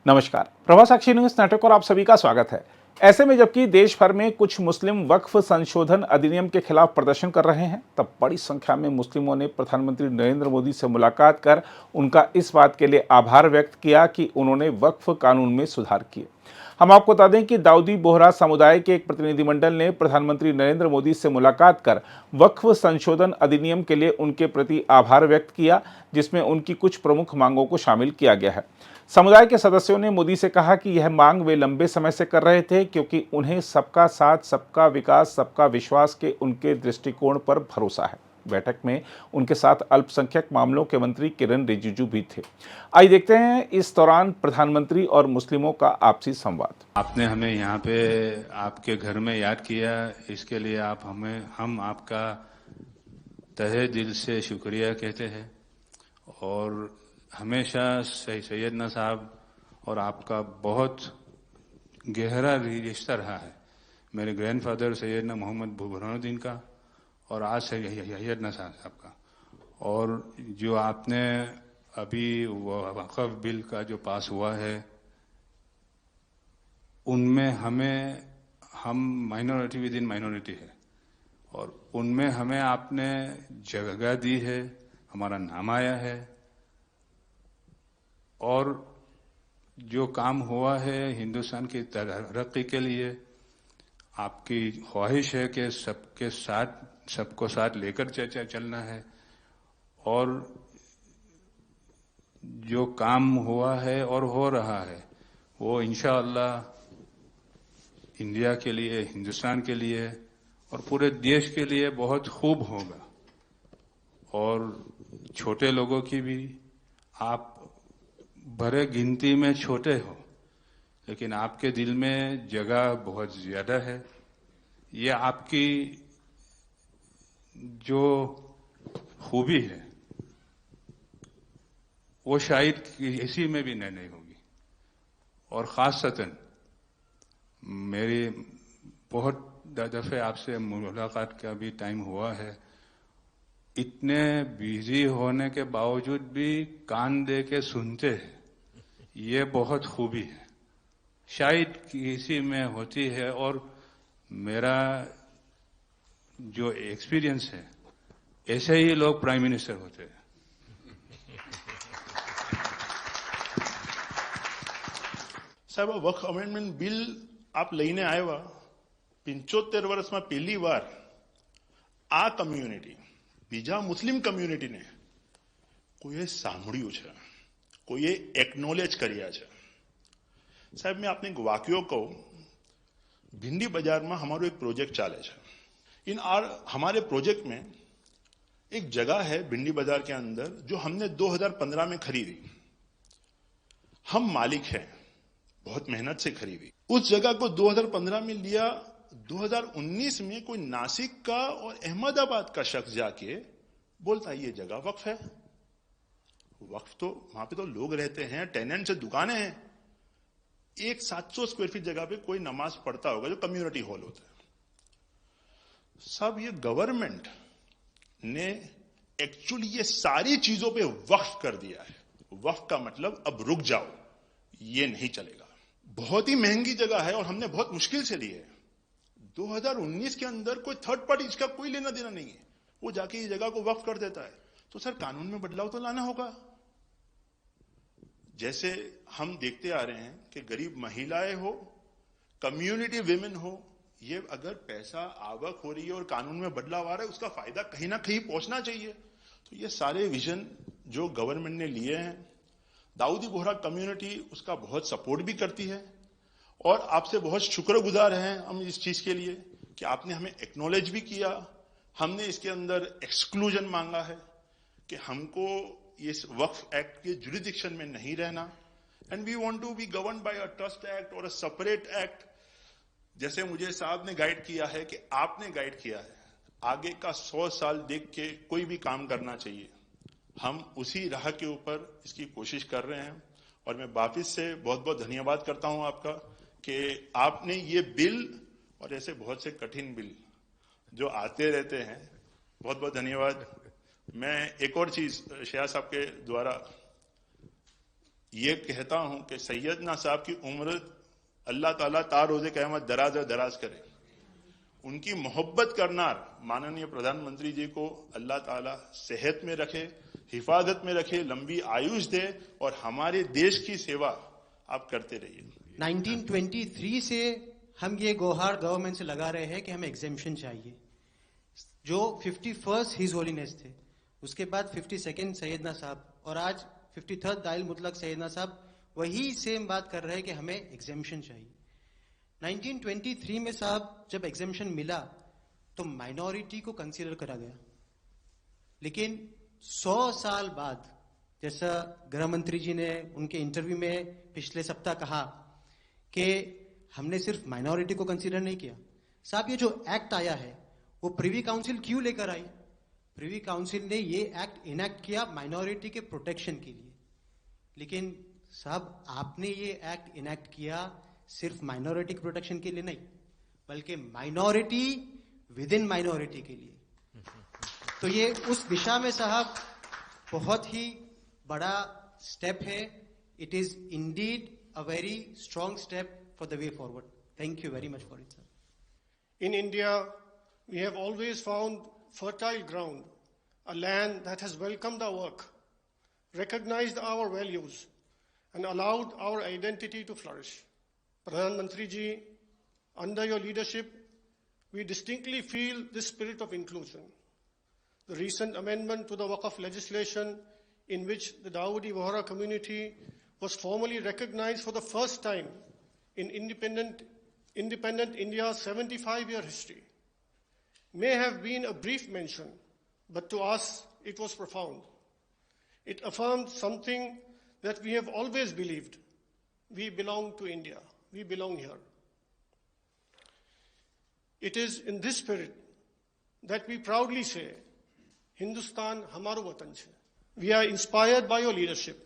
नमस्कार, प्रभा साक्षी news network और आप सभी का स्वागत है। ऐसे में जबकि देश भर में कुछ मुस्लिम वक्फ संशोधन अधिनियम के खिलाफ प्रदर्शन कर रहे हैं, तब बड़ी संख्या में मुस्लिमों ने प्रधानमंत्री नरेंद्र मोदी से मुलाकात कर उनका इस बात के लिए आभार व्यक्त किया कि उन्होंने वक्फ कानून में सुधार किए। हम आपको बता दें कि दाऊदी बोहरा समुदाय के एक प्रतिनिधिमंडल ने प्रधानमंत्री नरेंद्र मोदी से मुलाकात कर वक्फ संशोधन अधिनियम के लिए उनके प्रति आभार व्यक्त किया, जिसमें उनकी कुछ प्रमुख मांगों को शामिल किया गया है। समुदाय के सदस्यों ने मोदी से कहा कि यह मांग वे लंबे समय से कर रहे थे, क्योंकि उन्हें सबका साथ, सबका विकास, सबका विश्वास के उनके दृष्टिकोण पर भरोसा है। बैठक में उनके साथ अल्पसंख्यक मामलों के मंत्री किरण रिजिजू भी थे। आइए देखते हैं इस दौरान प्रधानमंत्री और मुस्लिमों का आपसी संवाद। आपने हमें यहाँ पे आपके घर में याद किया, इसके लिए हम आपका तहे दिल से शुक्रिया कहते हैं। और हमेशा सैयदना साहब और आपका बहुत गहरा रिश्ता रहा है। मेरे ग्रैंडफादर सैयदना मोहम्मद बुरहानुद्दीन का और आज सैयदना साहब का। और जो आपने अभी वक्फ बिल का जो पास हुआ है, उनमें हम माइनॉरिटी विद इन माइनॉरिटी है, और उनमें हमें आपने जगह दी है, हमारा नाम आया है। और जो काम हुआ है हिंदुस्तान की तरक्की के लिए, आपकी ख्वाहिश है कि सबको साथ लेकर चलना है। और जो काम हुआ है और हो रहा है वो इंशाअल्लाह इंडिया के लिए, हिंदुस्तान के लिए और पूरे देश के लिए बहुत खूब होगा। और छोटे लोगों की भी, आप भरे गिनती में छोटे हो, लेकिन आपके दिल में जगह बहुत ज्यादा है। ये आपकी जो खूबी है वो शायद किसी में भी नहीं होगी। और खासतन मेरी बहुत दफे आपसे मुलाकात का भी टाइम हुआ है, इतने बिजी होने के बावजूद भी कान दे के सुनते हैं, ये बहुत खूबी है, शायद किसी में होती है। और मेरा जो एक्सपीरियंस है, ऐसे ही लोग प्राइम मिनिस्टर होते हैं। સાહેબ વક્ફ અમેન્ડમેન્ટ બિલ આપ લઈને આવ્યા 75 વર્ષમાં પહેલી વાર આ કમ્યુનિટી, બીજા મુસ્લિમ કમ્યુનિટીને કોઈએ સાંભળ્યું છે, કોઈએ એકનોલેજ કર્યા છે। સાહેબ मैं आपने एक वाक्यो कहूं, भिंडी बाजार में हमारो एक प्रोजेक्ट चाले છે। हमारे प्रोजेक्ट में एक जगह है भिंडी बाजार के अंदर जो हमने 2015 में खरीदी। हम मालिक हैं, बहुत मेहनत से खरीदी। उस जगह को 2015 में लिया, 2019 में कोई नासिक का और अहमदाबाद का शख्स जाके बोलता है ये जगह वक्फ है। वक्फ तो वहां पे तो लोग रहते हैं, टेनेंट्स है, दुकानें हैं। एक 700 स्क्वायर फीट जगह पे कोई नमाज पढ़ता होगा जो कम्युनिटी हॉल होता है। सब ये गवर्नमेंट ने एक्चुअली ये सारी चीजों पे वक्फ कर दिया है। वक्फ का मतलब अब रुक जाओ, ये नहीं चलेगा। बहुत ही महंगी जगह है और हमने बहुत मुश्किल से ली है। 2019 के अंदर कोई थर्ड पार्टी, इसका कोई लेना देना नहीं है, वो जाके ये जगह को वक्फ कर देता है। तो सर कानून में बदलाव तो लाना होगा। जैसे हम देखते आ रहे हैं कि गरीब महिलाएं हो, कम्युनिटी विमेन हो, ये अगर पैसा आवक हो रही है और कानून में बदलाव आ रहा है, उसका फायदा कहीं ना कहीं पहुंचना चाहिए। तो ये सारे विजन जो गवर्नमेंट ने लिए हैं, दाऊदी बोहरा कम्युनिटी उसका बहुत सपोर्ट भी करती है। और आपसे बहुत शुक्रगुजार हैं हम इस चीज के लिए कि आपने हमें एक्नॉलेज भी किया। हमने इसके अंदर एक्सक्लूजन मांगा है कि हमको इस वक्फ एक्ट के जुरिडिक्शन में नहीं रहना, and we want to be govern by a trust act और अ सेपरेट एक्ट। जैसे मुझे साहब ने गाइड किया है कि आपने गाइड किया है, आगे का 100 साल देख के कोई भी काम करना चाहिए। हम उसी राह के ऊपर इसकी कोशिश कर रहे हैं। और मैं वापिस से बहुत बहुत धन्यवाद करता हूं आपका कि आपने ये बिल और ऐसे बहुत से कठिन बिल जो आते रहते हैं, बहुत बहुत धन्यवाद। मैं एक और चीज शेया साहब के द्वारा ये कहता हूं कि सैयदना साहब की उम्र अल्लाह ताला तार रोजे क़यामत दराज और दराज करे। उनकी मोहब्बत करनार माननीय प्रधानमंत्री जी को अल्लाह ताला सेहत में रखे, हिफाजत में रखे, लंबी आयुष दे और हमारे देश की सेवा आप करते रहिए। 1923 से हम ये गोहार गवर्नमेंट से लगा रहे हैं कि हमें एग्जेम्पशन चाहिए। जो 51st हिज होलीनेस थे, उसके बाद 52nd सैयदना साहब और आज 53rd दाइल मुतलक सैयदना साहब वही सेम बात कर रहे हैं कि हमें एग्जेम्पशन चाहिए। 1923 में साहब जब एग्जेम्पशन मिला तो माइनॉरिटी को कंसीडर करा गया, लेकिन 100 साल बाद, जैसा गृह मंत्री जी ने उनके इंटरव्यू में पिछले सप्ताह कहा कि हमने सिर्फ माइनॉरिटी को कंसीडर नहीं किया। साहब ये जो एक्ट आया है वो प्रिवी काउंसिल क्यों लेकर आई? प्रिवी काउंसिल ने ये एक्ट इनैक्ट किया माइनॉरिटी के प्रोटेक्शन के लिए, लेकिन साहब आपने ये एक्ट इनैक्ट किया सिर्फ माइनॉरिटी के प्रोटेक्शन के लिए नहीं, बल्कि माइनॉरिटी विद इन माइनॉरिटी के लिए। तो ये उस दिशा में साहब बहुत ही बड़ा स्टेप है। It is indeed a very strong step for the way forward. Thank you very much for it sir. In India, we have always found fertile ground, a land that has welcomed our work, recognized our values, and allowed our identity to flourish. Pradhan Mantri ji, under your leadership, we distinctly feel this spirit of inclusion. The recent amendment to the Waqf legislation, in which the Dawoodi Bohra community was formally recognized for the first time in independent India's 75-year history, may have been a brief mention, but to us it was profound. It affirmed something that we have always believed. We belong to India. We belong here. It is in this spirit that we proudly say, Hindustan hamaro watan hai. We are inspired by your leadership,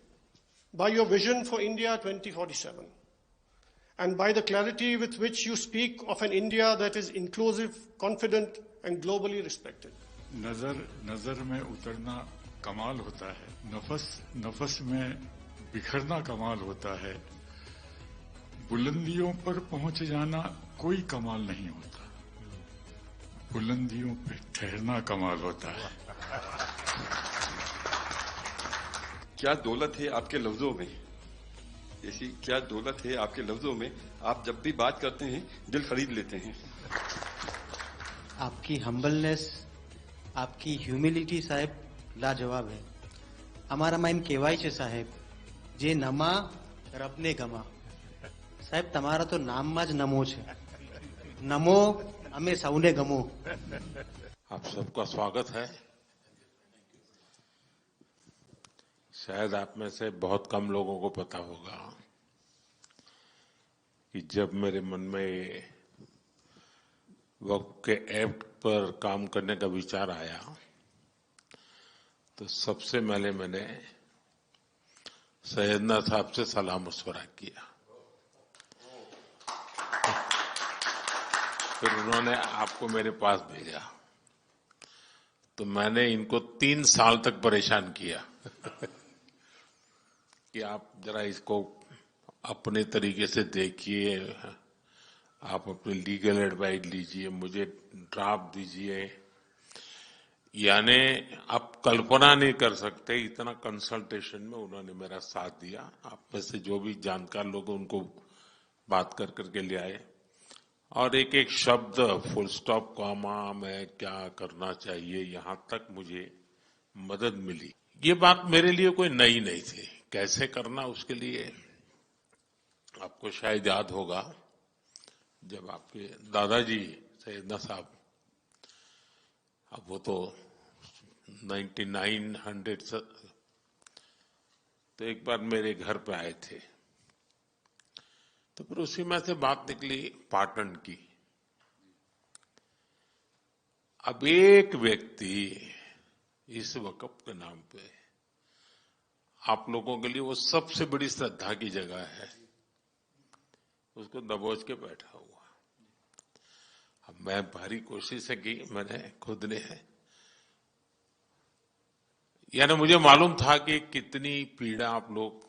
by your vision for India 2047, and by the clarity with which you speak of an India that is inclusive, confident, and globally respected. नजर में उतरना कमाल होता है, नफस में बिखरना कमाल होता है, बुलंदियों पर पहुंच जाना कोई कमाल नहीं होता, बुलंदियों पे ठहरना कमाल होता है। क्या दौलत है आपके लफ्जों में, ऐसी क्या दौलत है आपके लफ्जों में, आप जब भी बात करते हैं दिल खरीद लेते हैं। आपकी हम्बलनेस, आपकी ह्यूमिलिटी साहेब लाजवाब है। हमारा माइन केवाय છે સાહેબ, જે નમા રબને ગમા। સાહેબ તમારા તો નામમાં જ નમો છે, નમો અમે સૌને ગમો। आप सबका स्वागत है। शायद आप में से बहुत कम लोगों को पता होगा कि जब मेरे मन में वक्फ के एक्ट पर काम करने का विचार आया तो सबसे पहले मैंने सैयदना साहब से सलाह मशवरा किया, फिर उन्होंने आपको मेरे पास भेजा, तो मैंने इनको 3 साल तक परेशान किया कि आप जरा इसको अपने तरीके से देखिए, आप अपनी लीगल एडवाइस लीजिए, मुझे ड्राफ्ट दीजिए। यानी आप कल्पना नहीं कर सकते इतना कंसल्टेशन में उन्होंने मेरा साथ दिया। आप में से जो भी जानकार लोग उनको बात कर करके ले आए और एक एक शब्द, फुल स्टॉप, कॉमा में क्या करना चाहिए, यहां तक मुझे मदद मिली। ये बात मेरे लिए कोई नई नहीं थी, कैसे करना उसके लिए आपको शायद याद होगा जब आपके दादाजी सैयदना साहब, अब वो तो 1900 तो एक बार मेरे घर पे आए थे, तो फिर उसी में से बात निकली पाटन की। अब एक व्यक्ति इस वक़्फ़ के नाम पे आप लोगों के लिए वो सबसे बड़ी श्रद्धा की जगह है, उसको दबोच के बैठा हुआ। अब मैं भारी कोशिश की मैंने खुद ने, यानी मुझे मालूम था कि कितनी पीड़ा आप लोग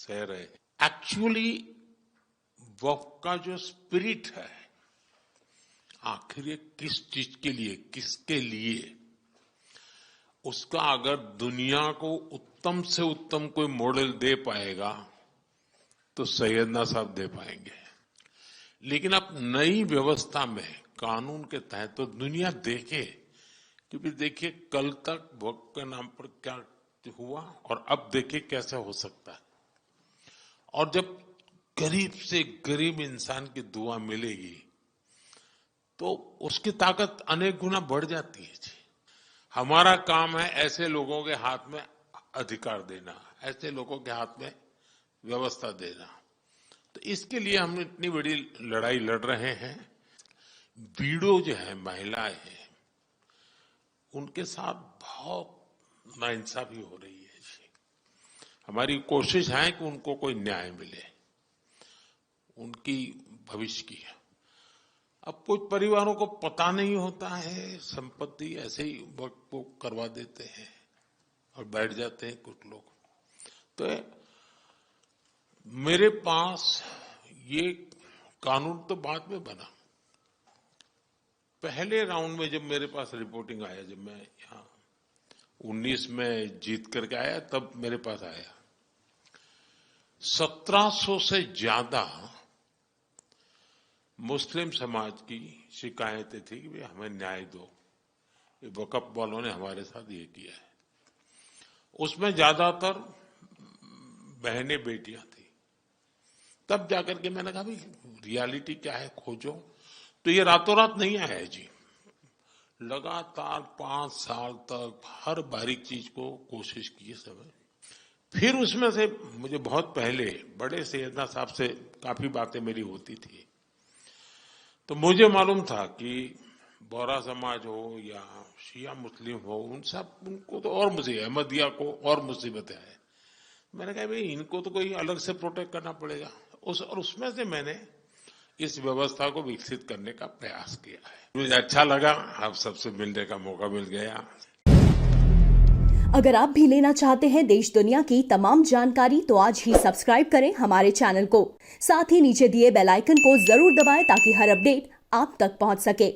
सह रहे हैं। एक्चुअली वक्फ का जो स्पिरिट है, आखिर ये किस चीज के लिए, किसके लिए, उसका अगर दुनिया को उत्तम से उत्तम कोई मॉडल दे पाएगा तो सैयदना साहब दे पाएंगे। लेकिन अब नई व्यवस्था में कानून के तहत तो दुनिया देखे, क्योंकि देखिए कल तक वक्फ के नाम पर क्या हुआ और अब देखिए कैसे हो सकता है। और जब गरीब से गरीब इंसान की दुआ मिलेगी तो उसकी ताकत अनेक गुना बढ़ जाती है जी। हमारा काम है ऐसे लोगों के हाथ में अधिकार देना, ऐसे लोगों के हाथ में व्यवस्था देना। तो इसके लिए हम इतनी बड़ी लड़ाई लड़ रहे हैं। बीडो जो है, महिलाएं हैं, उनके साथ बहुत नाइंसाफी हो रही है जी। हमारी कोशिश है कि उनको कोई न्याय मिले, उनकी भविष्य की। अब कुछ परिवारों को पता नहीं होता है, संपत्ति ऐसे ही वक्त को करवा देते हैं और बैठ जाते हैं कुछ लोग। तो मेरे पास ये कानून तो बाद में बना, पहले राउंड में जब मेरे पास रिपोर्टिंग आया, जब मैं यहाँ 19 में जीत करके आया, तब मेरे पास आया 1700 से ज्यादा मुस्लिम समाज की शिकायतें थी कि भाई हमें न्याय दो, ये वक्फ वालों ने हमारे साथ ये किया है। उसमें ज्यादातर बहनें बेटियां थी। तब जाकर के मैंने कहा भाई रियलिटी क्या है, खोजो। तो ये रातों रात नहीं आया है जी, लगातार 5 साल तक हर बारीक चीज को कोशिश की समय। फिर उसमें से मुझे बहुत पहले बड़े सैयदना साहब से काफी बातें मेरी होती थी, तो मुझे मालूम था कि बोहरा समाज हो या शिया मुस्लिम हो, उनको तो और मुझे अहमदिया को और मुसीबतें हैं। मैंने कहा भाई इनको तो कोई अलग से प्रोटेक्ट करना पड़ेगा। और उसमें से मैंने इस व्यवस्था को विकसित करने का प्रयास किया है। मुझे अच्छा लगा, आप सबसे मिलने का मौका मिल गया। अगर आप भी लेना चाहते हैं देश दुनिया की तमाम जानकारी तो आज ही सब्सक्राइब करें हमारे चैनल को। साथ ही नीचे दिए बेल आइकन को जरूर दबाएं ताकि हर अपडेट आप तक पहुंच सके।